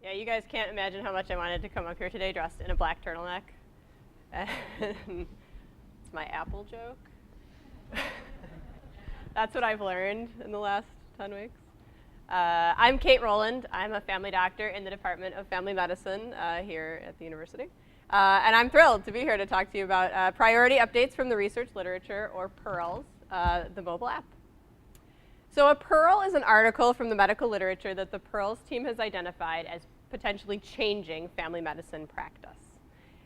Yeah, you guys can't imagine how much I wanted to come up here today dressed in a black turtleneck. It's my Apple joke. That's what I've learned in the last 10 weeks. I'm Kate Rowland. I'm a family doctor in the Department of Family Medicine here at the university. And I'm thrilled to be here to talk to you about priority updates from the research literature, or PURLs, the mobile app. So a PURL is an article from the medical literature that the PURLs team has identified as potentially changing family medicine practice.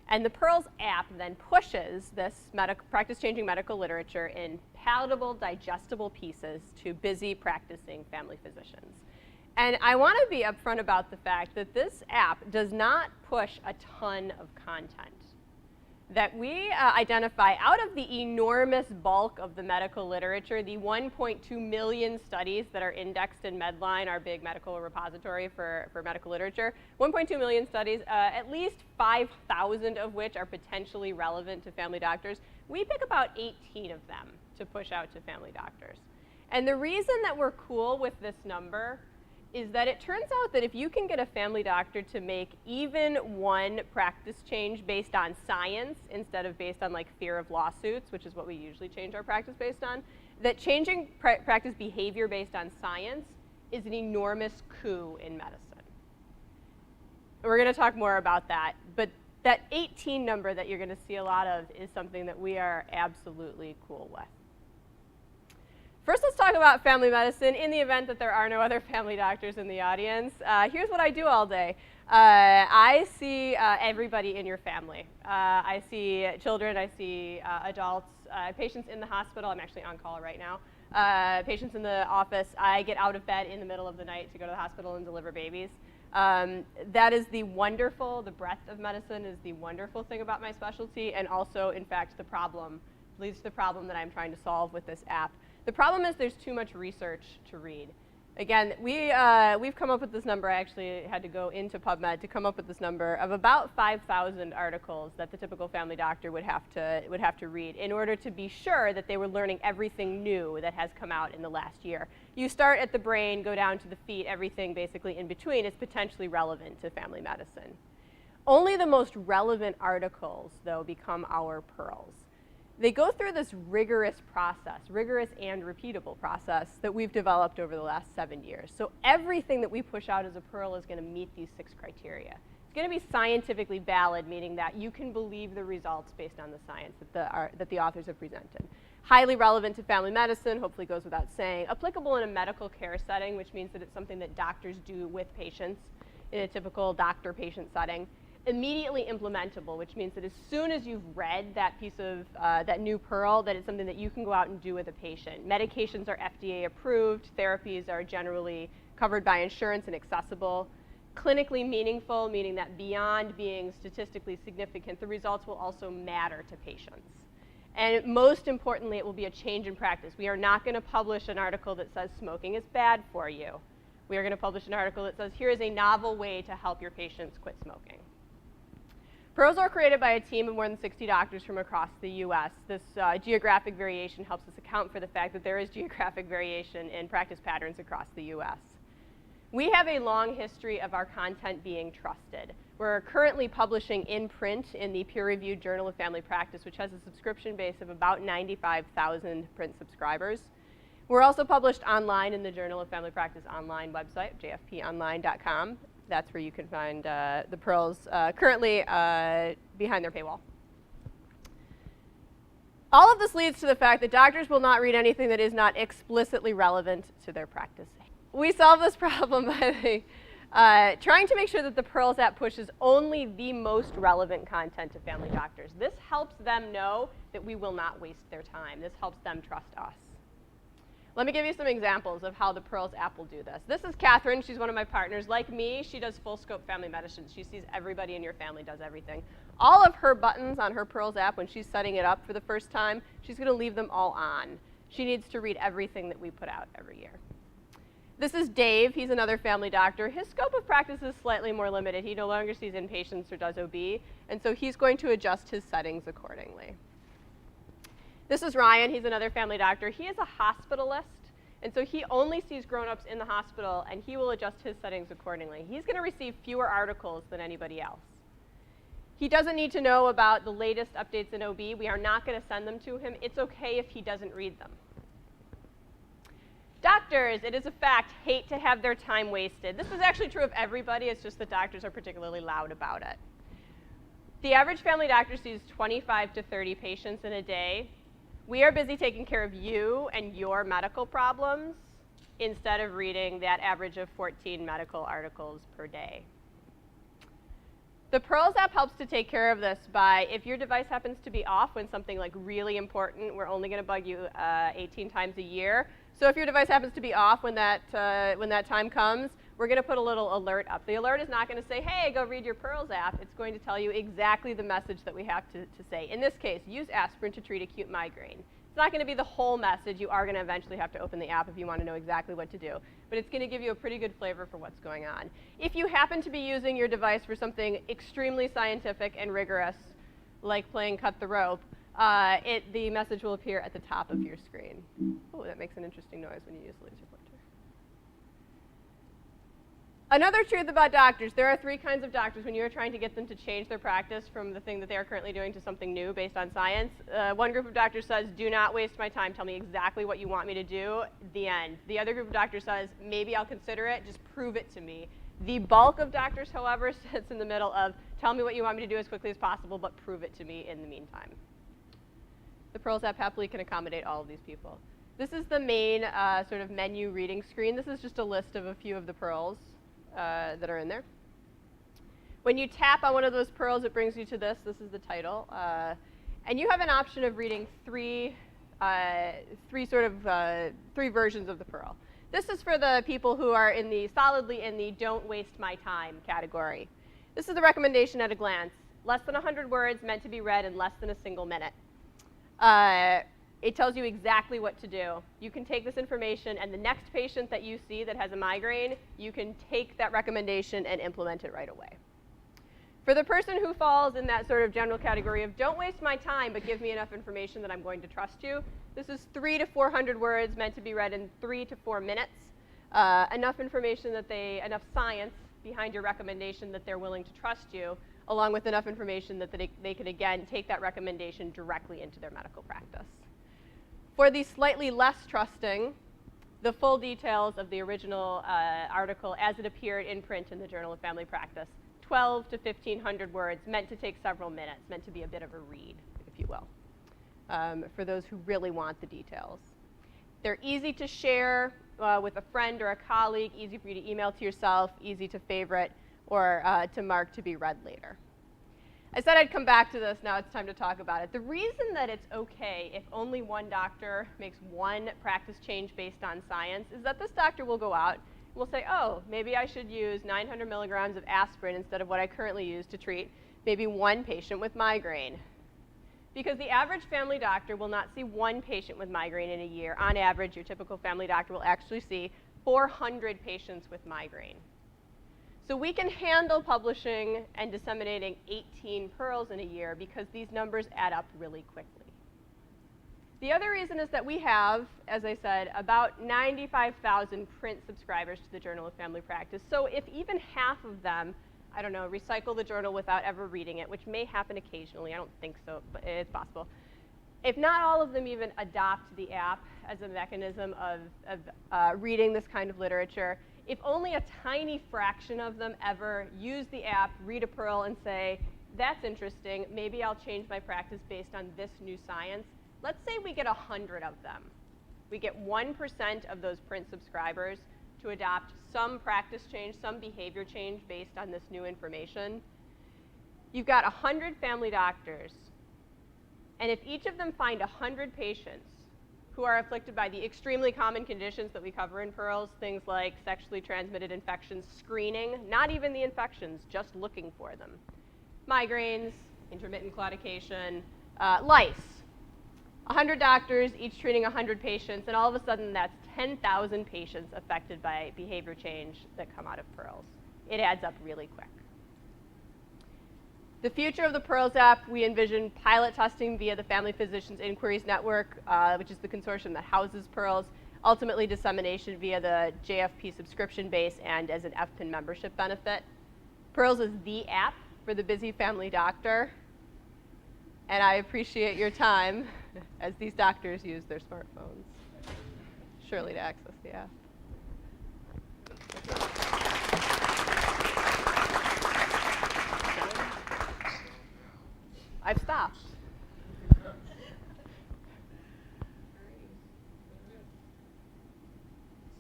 And the PURLs app then pushes this practice-changing medical literature in palatable, digestible pieces to busy practicing family physicians. And I want to be upfront about the fact that this app does not push a ton of content. That we identify out of the enormous bulk of the medical literature, the 1.2 million studies that are indexed in Medline, our big medical repository for medical literature, 1.2 million studies, at least 5,000 of which are potentially relevant to family doctors. We pick about 18 of them to push out to family doctors. And the reason that we're cool with this number is that it turns out that if you can get a family doctor to make even one practice change based on science instead of based on like fear of lawsuits, which is what we usually change our practice based on, that changing practice behavior based on science is an enormous coup in medicine. We're going to talk more about that, but that 18 number that you're going to see a lot of is something that we are absolutely cool with. First, let's talk about family medicine in the event that there are no other family doctors in the audience. Here's what I do all day. I see everybody in your family. I see children, I see adults, patients in the hospital. I'm actually on call right now. Patients in the office. I get out of bed in the middle of the night to go to the hospital and deliver babies. That is the breadth of medicine is the wonderful thing about my specialty, and also, in fact, leads to the problem that I'm trying to solve with this app. The problem is there's too much research to read. Again, we've come up with this number. I actually had to go into PubMed to come up with this number of about 5,000 articles that the typical family doctor would have to read in order to be sure that they were learning everything new that has come out in the last year. You start at the brain, go down to the feet, everything basically in between is potentially relevant to family medicine. Only the most relevant articles, though, become our PURLs. They go through this rigorous and repeatable process that we've developed over the last 7 years. So everything that we push out as a PURL is going to meet these 6 criteria. It's going to be scientifically valid, meaning that you can believe the results based on the science that the authors have presented. Highly relevant to family medicine, hopefully goes without saying. Applicable in a medical care setting, which means that it's something that doctors do with patients in a typical doctor-patient setting. Immediately implementable, which means that as soon as you've read that piece of that new PURL, that it's something that you can go out and do with a patient. Medications are FDA approved. Therapies are generally covered by insurance and accessible. Clinically meaningful, meaning that beyond being statistically significant, the results will also matter to patients. And most importantly, it will be a change in practice. We are not going to publish an article that says smoking is bad for you. We are going to publish an article that says here is a novel way to help your patients quit smoking. PURLs are created by a team of more than 60 doctors from across the US. This geographic variation helps us account for the fact that there is geographic variation in practice patterns across the US. We have a long history of our content being trusted. We're currently publishing in print in the peer-reviewed Journal of Family Practice, which has a subscription base of about 95,000 print subscribers. We're also published online in the Journal of Family Practice online website, jfponline.com. That's where you can find the PURLs currently behind their paywall. All of this leads to the fact that doctors will not read anything that is not explicitly relevant to their practice. We solve this problem by trying to make sure that the PURLs app pushes only the most relevant content to family doctors. This helps them know that we will not waste their time. This helps them trust us. Let me give you some examples of how the PURLs app will do this. This is Catherine. She's one of my partners. Like me, she does full scope family medicine. She sees everybody in your family, does everything. All of her buttons on her PURLs app, when she's setting it up for the first time, she's going to leave them all on. She needs to read everything that we put out every year. This is Dave. He's another family doctor. His scope of practice is slightly more limited. He no longer sees inpatients or does OB, and so he's going to adjust his settings accordingly. This is Ryan. He's another family doctor. He is a hospitalist, And so he only sees grown-ups in the hospital, and he will adjust his settings accordingly. He's going to receive fewer articles than anybody else. He doesn't need to know about the latest updates in OB. We are not going to send them to him. It's okay if he doesn't read them. Doctors, it is a fact, hate to have their time wasted. This is actually true of everybody. It's just that doctors are particularly loud about it. The average family doctor sees 25 to 30 patients in a day. We are busy taking care of you and your medical problems instead of reading that average of 14 medical articles per day. The PURLs app helps to take care of this by, if your device happens to be off when something like really important, we're only going to bug you 18 times a year. So if your device happens to be off when that time comes, we're going to put a little alert up. The alert is not going to say, hey, go read your PURLs app. It's going to tell you exactly the message that we have to say. In this case, use aspirin to treat acute migraine. It's not going to be the whole message. You are going to eventually have to open the app if you want to know exactly what to do. But it's going to give you a pretty good flavor for what's going on. If you happen to be using your device for something extremely scientific and rigorous, like playing cut the rope, the message will appear at the top of your screen. Oh, that makes an interesting noise when you use the laser pointer. Another truth about doctors, there are three kinds of doctors when you're trying to get them to change their practice from the thing that they are currently doing to something new based on science. One group of doctors says, do not waste my time, tell me exactly what you want me to do, the end. The other group of doctors says, maybe I'll consider it, just prove it to me. The bulk of doctors, however, sits in the middle of, tell me what you want me to do as quickly as possible, but prove it to me in the meantime. The PURLs app happily can accommodate all of these people. This is the main sort of menu reading screen. This is just a list of a few of the PURLs that are in there. When you tap on one of those PURLs, it brings you to this. This is the title. And you have an option of reading three versions of the PURL. This is for the people who are solidly in the don't waste my time category. This is the recommendation at a glance. Less than 100 words, meant to be read in less than a single minute. It tells you exactly what to do. You can take this information, and the next patient that you see that has a migraine, you can take that recommendation and implement it right away. For the person who falls in that sort of general category of don't waste my time, but give me enough information that I'm going to trust you, this is 300 to 400 words meant to be read in 3 to 4 minutes. Enough information enough science behind your recommendation that they're willing to trust you, along with enough information that they can, again, take that recommendation directly into their medical practice. For the slightly less trusting, the full details of the original article as it appeared in print in the Journal of Family Practice, 12 to 1,500 words, meant to take several minutes, meant to be a bit of a read, if you will, for those who really want the details. They're easy to share with a friend or a colleague, easy for you to email to yourself, easy to favorite, or to mark to be read later. I said I'd come back to this, now it's time to talk about it. The reason that it's okay if only one doctor makes one practice change based on science is that this doctor will go out and will say, oh, maybe I should use 900 milligrams of aspirin instead of what I currently use to treat maybe one patient with migraine. Because the average family doctor will not see one patient with migraine in a year. On average, your typical family doctor will actually see 400 patients with migraine. So we can handle publishing and disseminating 18 PURLs in a year because these numbers add up really quickly. The other reason is that we have, as I said, about 95,000 print subscribers to the Journal of Family Practice. So if even half of them, I don't know, recycle the journal without ever reading it, which may happen occasionally, I don't think so, but it's possible. If not all of them even adopt the app as a mechanism of reading this kind of literature, if only a tiny fraction of them ever use the app, read a PURL, and say, that's interesting, maybe I'll change my practice based on this new science, let's say we get 100 of them. We get 1% of those print subscribers to adopt some practice change, some behavior change based on this new information. You've got 100 family doctors, and if each of them find 100 patients who are afflicted by the extremely common conditions that we cover in PURLs, things like sexually transmitted infections, screening, not even the infections, just looking for them, migraines, intermittent claudication, lice. 100 doctors, each treating 100 patients, and all of a sudden that's 10,000 patients affected by behavior change that come out of PURLs. It adds up really quick. The future of the PURLs app, we envision pilot testing via the Family Physicians Inquiries Network, which is the consortium that houses PURLs, ultimately dissemination via the JFP subscription base and as an FPIN membership benefit. PURLs is the app for the busy family doctor, and I appreciate your time as these doctors use their smartphones, surely to access the app. I've stopped. So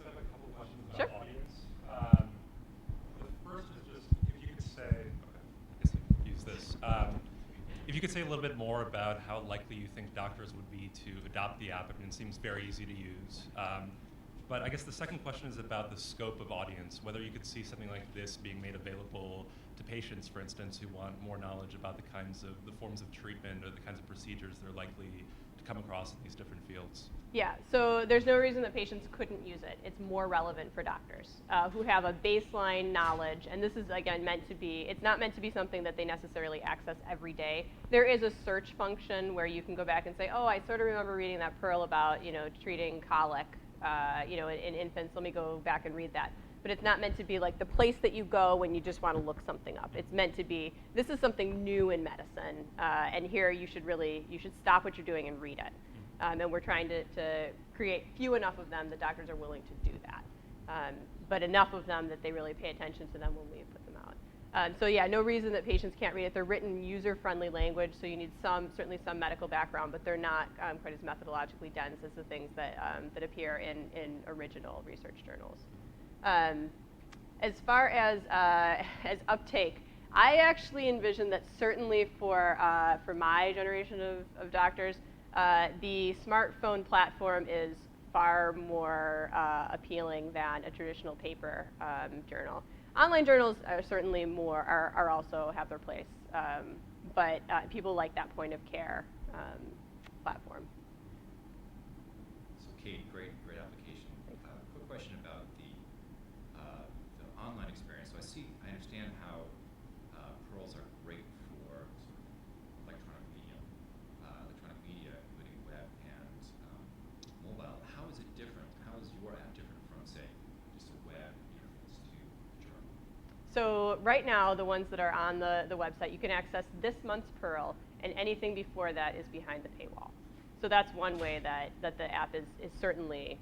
I have a couple questions about Sure. audience. The first is just if you could say, okay, I guess I can use this. If you could say a little bit more about how likely you think doctors would be to adopt the app. I mean, it seems very easy to use. But I guess the second question is about the scope of audience, whether you could see something like this being made available to patients, for instance, who want more knowledge about the kinds of, the forms of treatment or the kinds of procedures they're likely to come across in these different fields. Yeah, so there's no reason that patients couldn't use it. It's more relevant for doctors who have a baseline knowledge, and this is, again, meant to be, it's not meant to be something that they necessarily access every day. There is a search function where you can go back and say, oh, I sort of remember reading that PURL about, treating colic, in infants. Let me go back and read that. But it's not meant to be like the place that you go when you just want to look something up. It's meant to be, this is something new in medicine, and here you should stop what you're doing and read it. And we're trying to create few enough of them that doctors are willing to do that, but enough of them that they really pay attention to them when we put them out. So yeah, no reason that patients can't read it. They're written in user-friendly language, so you need certainly some medical background, but they're not quite as methodologically dense as the things that appear in original research journals. As far as uptake, I actually envision that certainly for my generation of doctors, the smartphone platform is far more appealing than a traditional paper journal. Online journals are certainly are also have their place, but people like that point of care platform. So Kate, great application. Quick question about the online experience. So I understand how PURLs are great for sort of electronic media, including web and mobile. How is it different? How is your app different from, say, just a web interface to the journal? So right now, the ones that are on the website, you can access this month's PURL, and anything before that is behind the paywall. So that's one way that the app is certainly,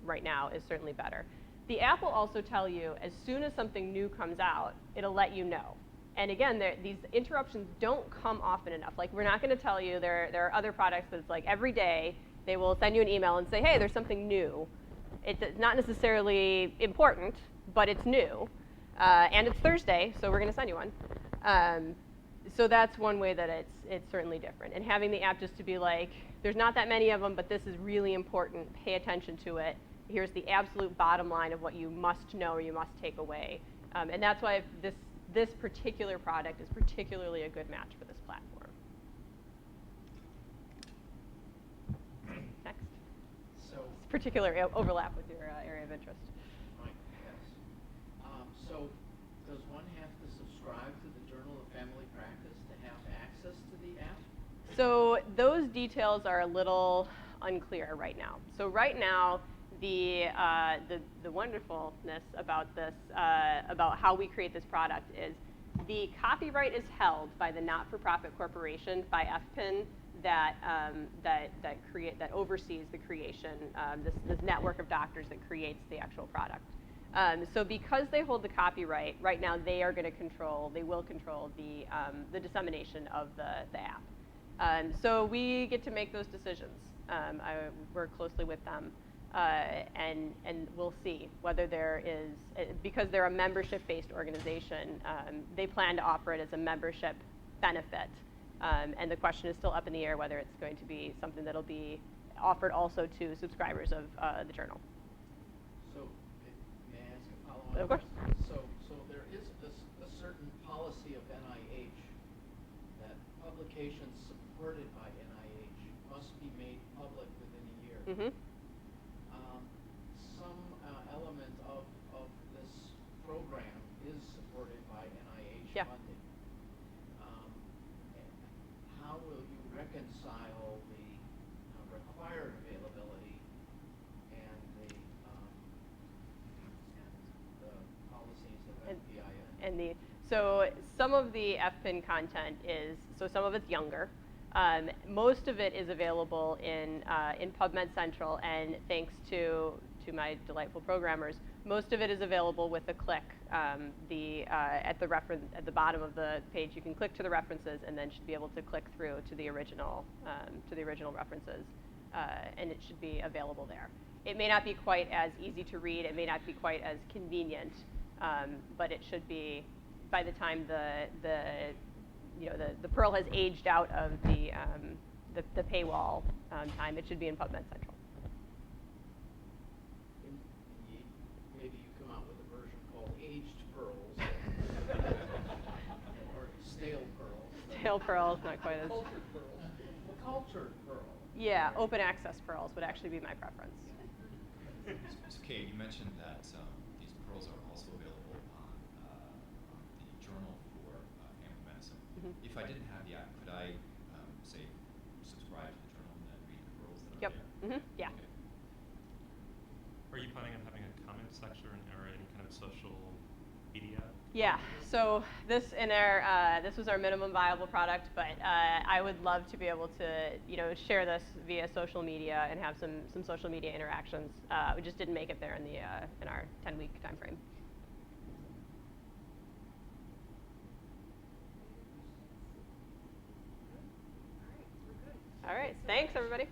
right now, is certainly better. The app will also tell you, as soon as something new comes out, it'll let you know. And again, these interruptions don't come often enough. Like, we're not going to tell you, there are other products that's like every day, they will send you an email and say, hey, there's something new. It's not necessarily important, but it's new. And it's Thursday, so we're going to send you one. So that's one way that it's certainly different. And having the app just to be like, there's not that many of them, but this is really important. Pay attention to it. Here's the absolute bottom line of what you must know or you must take away. And that's why this particular product is particularly a good match for this platform. Next. So, It's particular overlap with your area of interest. right, yes. So, does one have to subscribe to the Journal of Family Practice to have access to the app? So those details are a little unclear right now. So right now, the wonderfulness about this, about how we create this product is the copyright is held by the not-for-profit corporation, by FPIN, that oversees the creation, this network of doctors that creates the actual product. So because they hold the copyright, right now they will control the dissemination of the app. So we get to make those decisions. I work closely with them, and we'll see whether there is, because they're a membership-based organization, they plan to offer it as a membership benefit. And the question is still up in the air whether it's going to be something that'll be offered also to subscribers of the journal. So, may I ask a follow-on? Of course. So there is a certain policy of NIH that publications supported by NIH must be made public within a year. Mm-hmm. Some element of this program is supported by NIH Yeah. funding. How will you reconcile the required availability and And so some of the FPIN content is, so some of it's younger. Most of it is available in PubMed Central, and thanks to my delightful programmers, most of it is available with a click. At the bottom of the page, you can click to the references, and then should be able to click through to the original references, and it should be available there. It may not be quite as easy to read. It may not be quite as convenient, but it should be, by the time the PURL has aged out of the paywall time, it should be in PubMed Central. Maybe you come out with a version called aged PURLs or stale PURLs. Stale PURLs, not quite as. Cultured PURLs. Cultured PURL. Yeah, open access PURLs would actually be my preference. So Kate, you mentioned that these PURLs are also available on the Journal for Family Medicine. Mm-hmm. If I didn't have the app, could I say subscribe to the journal and then read the PURLs that Yep. are there? Mm-hmm. Yeah. Okay. Are you planning on having a comment section or any kind of social media? Yeah. So this was our minimum viable product, but I would love to be able to share this via social media and have some social media interactions. We just didn't make it there in our 10-week time frame. All right. Thanks, everybody.